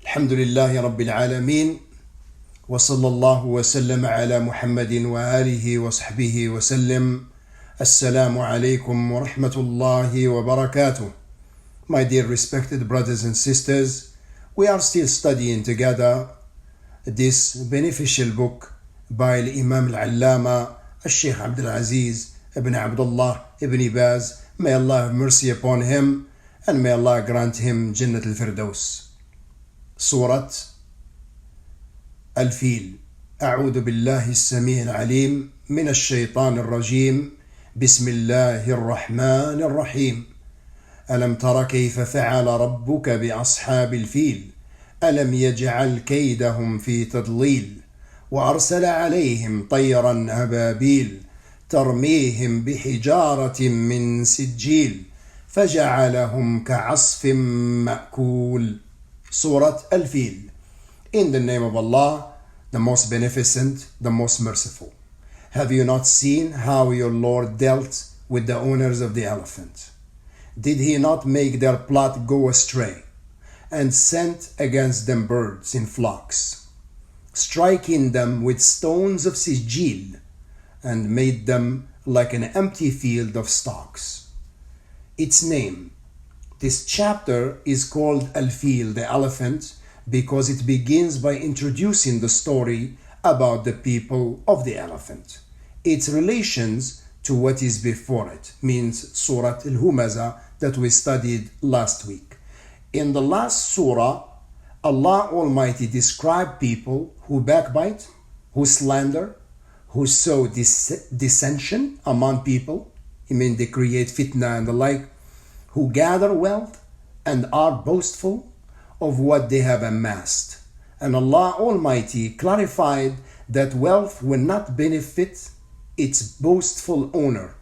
الحمد لله رب العالمين وصلى الله وسلم على محمد وآله وصحبه وسلم. Assalamu alaikum wa rahmatullahi wa barakatuh. My dear respected brothers and sisters, we are still studying together this beneficial book by Imam al-Allama Shaykh Abdul-Aziz ibn Abdullah ibn Baz. May Allah have mercy upon him and may Allah grant him Jannat al-Firdaus. Surah الفيل. أعوذ بالله السميع العليم من الشيطان الرجيم. بسم الله الرحمن الرحيم. ألم تر كيف فعل ربك بأصحاب الفيل ألم يجعل كيدهم في تضليل وأرسل عليهم طيرا أبابيل ترميهم بحجارة من سجيل فجعلهم كعصف مأكول. Surah Al-Fil. In the name of Allah, the most beneficent, the most merciful. Have you not seen how your Lord dealt with the owners of the elephant? Did he not make their plot go astray, and sent against them birds in flocks, striking them with stones of sijil, and made them like an empty field of stalks? Its name. This chapter is called Al-Fil, the elephant, because it begins by introducing the story about the people of the elephant. Its relations to what is before it means Surah Al-Humaza that we studied last week. In the last surah, Allah Almighty described people who backbite, who slander, who sow dissension among people. I mean, they create fitna and the like, who gather wealth and are boastful of what they have amassed. And Allah Almighty clarified that wealth will not benefit its boastful owner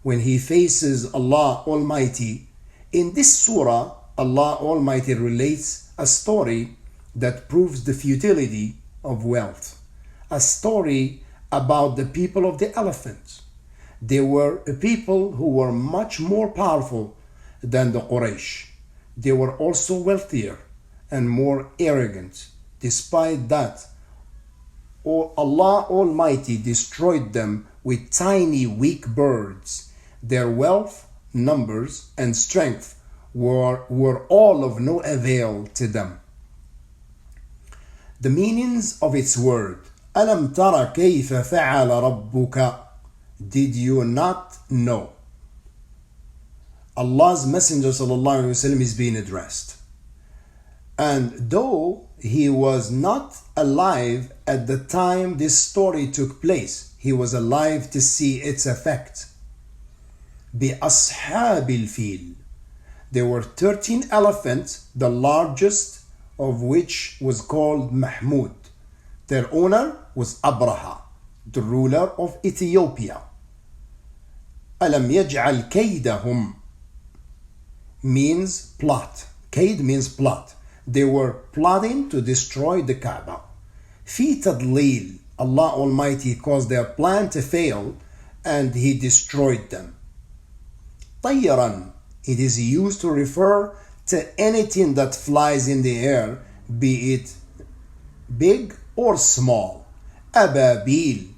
when he faces Allah Almighty. In this surah, Allah Almighty relates a story that proves the futility of wealth. A story about the people of the elephant. They were a people who were much more powerful than the Quraysh. They were also wealthier and more arrogant. Despite that, Allah Almighty destroyed them with tiny weak birds. Their wealth, numbers, and strength were all of no avail to them. The meanings of its word. أَلَمْ تَرَ كَيْفَ فَعَلَ رَبُّكَ. Did you not know? Allah's Messenger ﷺ is being addressed. And though he was not alive at the time this story took place, he was alive to see its effect. بِأَصْحَابِ الْفِيلِ. There were 13 elephants, the largest of which was called Mahmud. Their owner was Abraha, the ruler of Ethiopia. أَلَمْ يَجْعَلْ كَيْدَهُمْ means plot. Kaid means plot. They were plotting to destroy the Kaaba. في تضليل. Allah Almighty caused their plan to fail and He destroyed them. طيرا. It is used to refer to anything that flies in the air, be it big or small. أبابيل.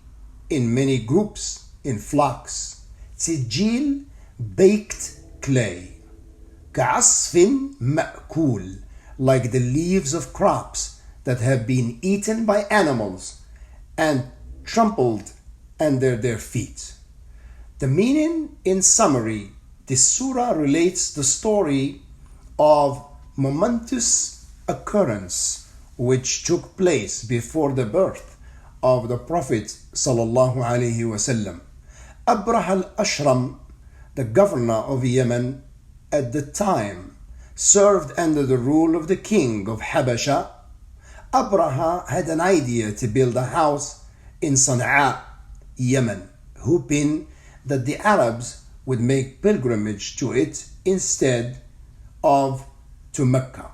In many groups, in flocks. سجيل. Baked clay. كعصف مأكول. Like the leaves of crops that have been eaten by animals and trampled under their feet. The meaning in summary, this surah relates the story of momentous occurrence which took place before the birth of the Prophet sallallahu alaihi wasallam. Abraha al-Ashram, the governor of Yemen at the time, served under the rule of the king of Habasha. Abraha had an idea to build a house in Sana'a, Yemen, hoping that the Arabs would make pilgrimage to it instead of to Mecca.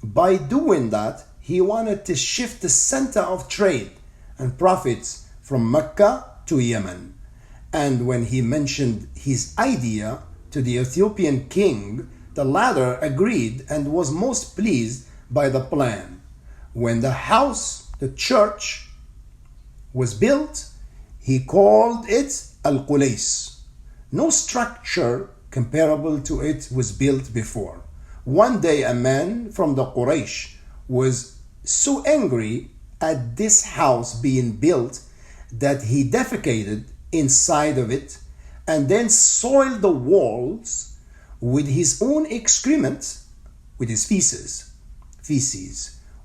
By doing that, he wanted to shift the center of trade and profits from Mecca to Yemen. And when he mentioned his idea to the Ethiopian king, the latter agreed and was most pleased by the plan. when the house, the church, was built, he called it Al-Qulays. No structure comparable to it was built before. One day a man from the Quraysh was so angry at this house being built that he defecated inside of it and then soiled the walls with his own excrement, with his feces.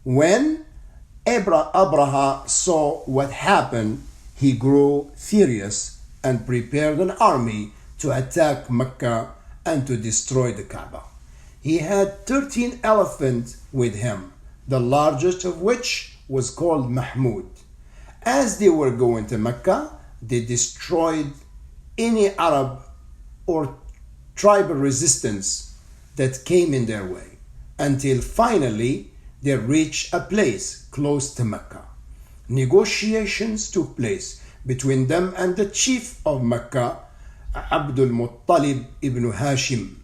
When Abraha saw what happened, he grew furious and prepared an army to attack Mecca and to destroy the Kaaba. He had 13 elephants with him, the largest of which was called Mahmud. As they were going to Mecca, they destroyed any Arab or tribal resistance that came in their way, until finally they reached a place close to Mecca. Negotiations took place between them and the chief of Mecca, Abdul-Muttalib ibn Hashim,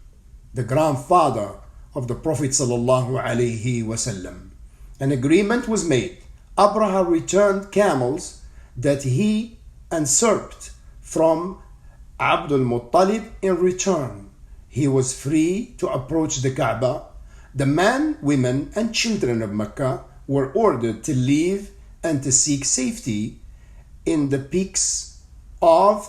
the grandfather of the Prophet sallallahu alaihi wasallam. An agreement was made. Abraha returned camels that he usurped from Abdul-Muttalib. In return, he was free to approach the Kaaba. The men, women, and children of Mecca were ordered to leave and to seek safety in the peaks of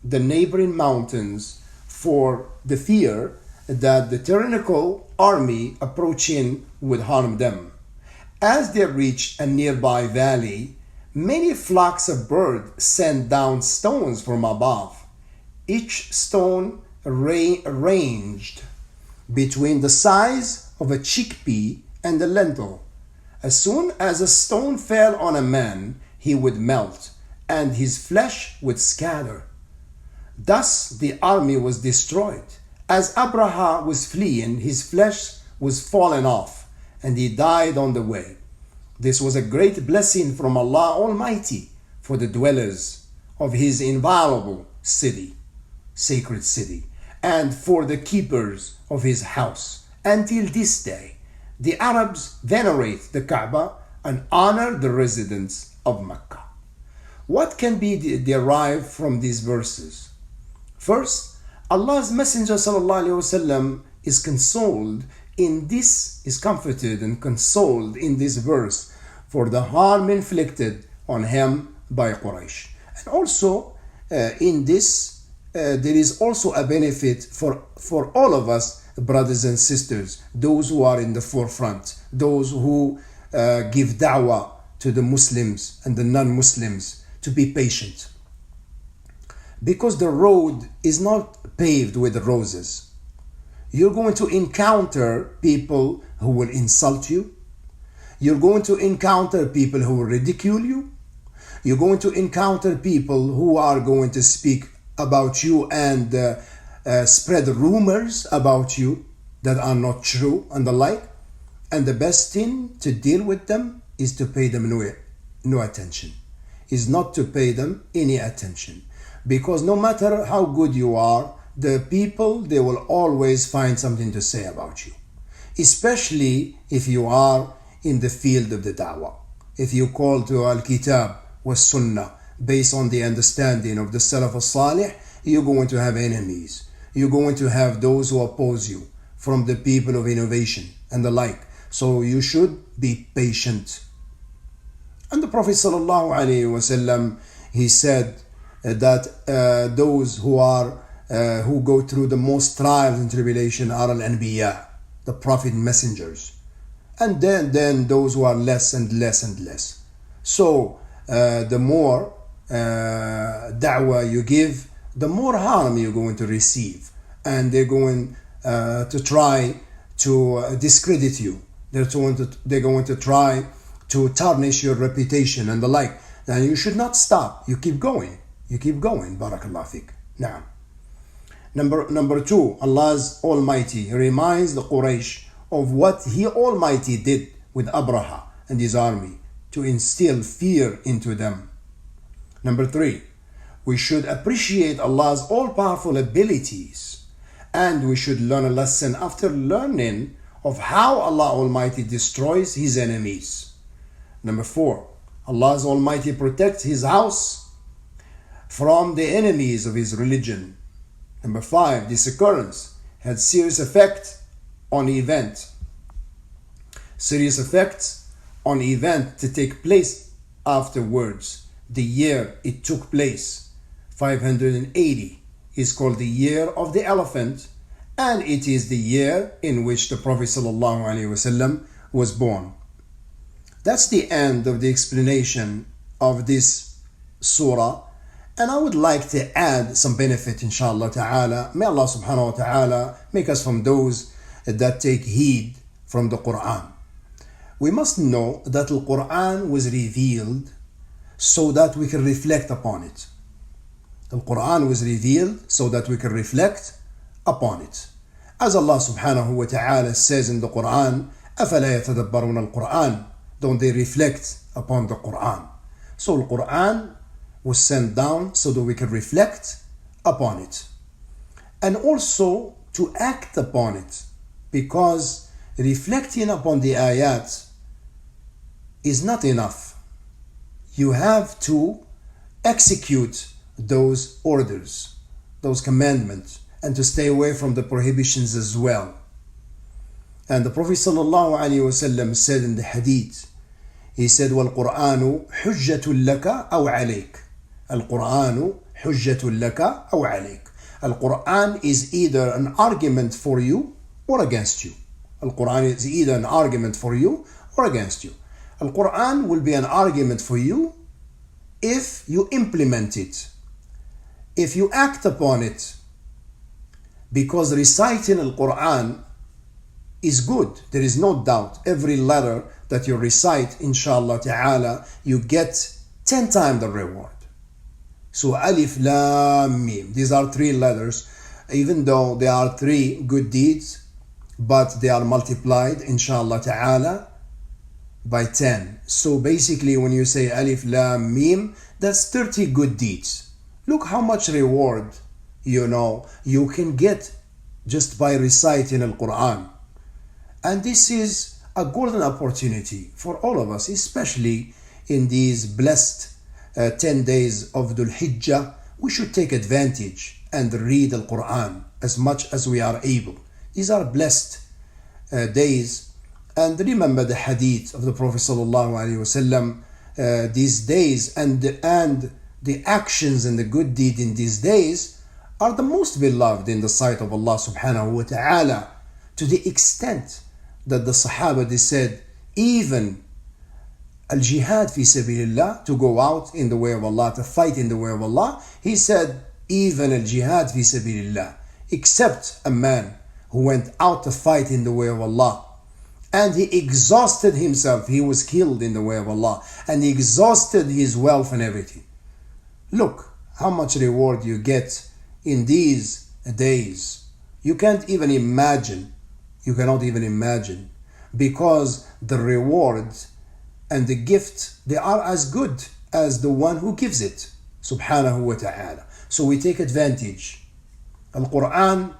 the neighboring mountains for the fear that the tyrannical army approaching would harm them. As they reached a nearby valley, many flocks of birds sent down stones from above. Each stone ranged between the size of a chickpea and a lentil. As soon as a stone fell on a man, he would melt, and his flesh would scatter. Thus the army was destroyed. As Abraha was fleeing, his flesh was fallen off, and he died on the way. This was a great blessing from Allah Almighty for the dwellers of His inviolable city, sacred city, and for the keepers of His house. Until this day, the Arabs venerate the Kaaba and honor the residents of Mecca. What can be derived from these verses? First, Allah's Messenger ﷺ is comforted and consoled in this verse for the harm inflicted on him by Quraysh. And also in this there is also a benefit for all of us, brothers and sisters, those who are in the forefront, those who give da'wah to the Muslims and the non-Muslims, to be patient. Because the road is not paved with roses. You're going to encounter people who will insult you. You're going to encounter people who will ridicule you. You're going to encounter people who are going to speak about you and spread rumors about you that are not true and the like. And the best thing to deal with them is to pay them no attention. Is not to pay them any attention. Because no matter how good you are, the people, they will always find something to say about you. Especially if you are in the field of the da'wah. If you call to al-kitab wa sunnah based on the understanding of the Salaf al-Salih, you're going to have enemies. You're going to have those who oppose you from the people of innovation and the like. So you should be patient. And the Prophet ﷺ, he said that those who go through the most trials and tribulation are al-anbiya, the prophet messengers, and then those who are less and less and less. So the more da'wah you give, the more harm you're going to receive, and they're going to try to discredit you. They're going to try to tarnish your reputation and the like. And you should not stop. You keep going. Barakallah fiqh. Now, number two, Allah's Almighty reminds the Quraysh of what He Almighty did with Abraha and his army to instill fear into them. Number three, we should appreciate Allah's all-powerful abilities, and we should learn a lesson after learning of how Allah Almighty destroys His enemies. Number 4, Allah's Almighty protects His house from the enemies of His religion. Number 5, this occurrence had serious effect on event. Serious effects on event to take place afterwards. The year it took place, 580, is called the year of the elephant, and it is the year in which the Prophet ﷺ was born. That's the end of the explanation of this surah, and I would like to add some benefit, inshallah ta'ala. May Allah subhanahu wa ta'ala make us from those that take heed from the Quran. We must know that the Quran was revealed so that we can reflect upon it. The Quran was revealed so that we can reflect upon it. As Allah subhanahu wa ta'ala says in the Quran, أَفَلَا يَتَدَبَّرُونَ الْقُرْآنَ. Don't they reflect upon the Quran? So the Quran was sent down so that we can reflect upon it. And also to act upon it, because reflecting upon the ayat is not enough. You have to execute those orders, those commandments, and to stay away from the prohibitions as well. And the Prophet ﷺ said in the hadith, he said, وَالْقُرْآنُ حُجَّةٌ لَكَ أَوْ عَلَيْكَ. Al-Qur'anu حُجَّةٌ لَكَ أَوْ عَلَيْكَ. Al-Qur'an is either an argument for you or against you. Al-Qur'an is either an argument for you or against you. Al-Qur'an will be an argument for you if you implement it, if you act upon it, because reciting Al-Qur'an is good. There is no doubt. Every letter that you recite, inshallah ta'ala, you get 10 times the reward. So Alif, Lam, Mim. These are 3 letters, even though they are 3 good deeds, but they are multiplied, inshallah ta'ala, by 10. So basically when you say Alif, Lam, Mim, that's 30 good deeds. Look how much reward, you can get just by reciting Al-Quran. And this is a golden opportunity for all of us, especially in these blessed 10 days of Dhul Hijjah. We should take advantage and read the Quran as much as we are able. These are blessed days. And remember the hadith of the Prophet ﷺ, these days and the actions and the good deed in these days are the most beloved in the sight of Allah subhanahu wa ta'ala, to the extent that the Sahaba, they said, even al-jihad fi sabilillah, to go out in the way of Allah, to fight in the way of Allah, he said, even al-jihad fi sabilillah, except a man who went out to fight in the way of Allah, and he exhausted himself, he was killed in the way of Allah, and he exhausted his wealth and everything. Look how much reward you get in these days. You can't even imagine. You cannot even imagine, because the reward and the gift, they are as good as the one who gives it, subhanahu wa ta'ala. So we take advantage. Al-Quran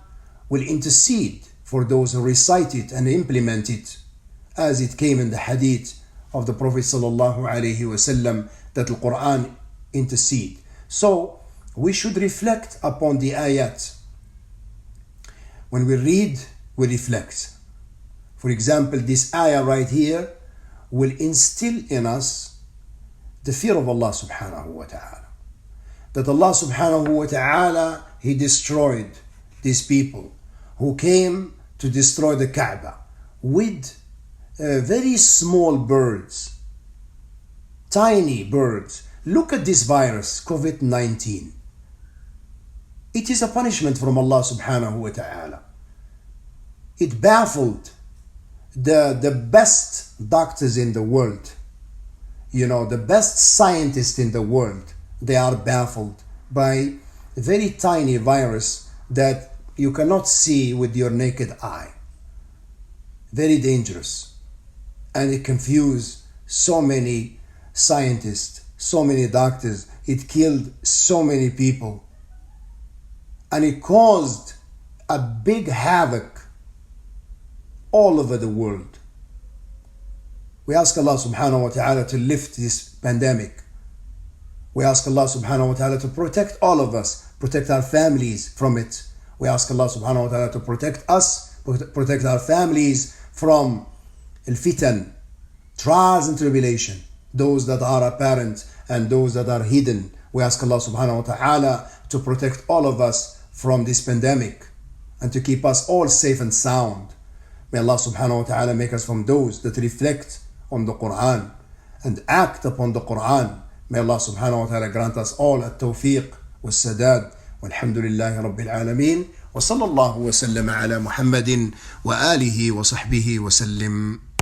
will intercede for those who recite it and implement it, as it came in the hadith of the Prophet sallallahu alaihi wasallam, that the Quran intercede. So we should reflect upon the ayat. When we read, we reflect. For example, this ayah right here will instill in us the fear of Allah subhanahu wa ta'ala. That Allah subhanahu wa ta'ala, He destroyed these people who came to destroy the Kaaba with very small birds, tiny birds. Look at this virus, COVID-19. It is a punishment from Allah subhanahu wa ta'ala. It baffled the best doctors in the world, the best scientists in the world. They are baffled by a very tiny virus that you cannot see with your naked eye. Very dangerous. And it confused so many scientists, so many doctors. It killed so many people. And it caused a big havoc all over the world. We ask Allah subhanahu wa ta'ala to lift this pandemic. We ask Allah subhanahu wa ta'ala to protect all of us, protect our families from it. We ask Allah subhanahu wa ta'ala to protect us, protect our families from al-fitan, trials and tribulation, those that are apparent and those that are hidden. We ask Allah subhanahu wa ta'ala to protect all of us from this pandemic and to keep us all safe and sound. May Allah subhanahu wa ta'ala make us from those that reflect on the Quran and act upon the Quran. May Allah subhanahu wa ta'ala grant us all at-tawfiq was-sadad. Walhamdulillahi Rabbil Alameen. Wa sallallahu wa sallama ala Muhammadin wa alihi wa sahbihi wa sallim.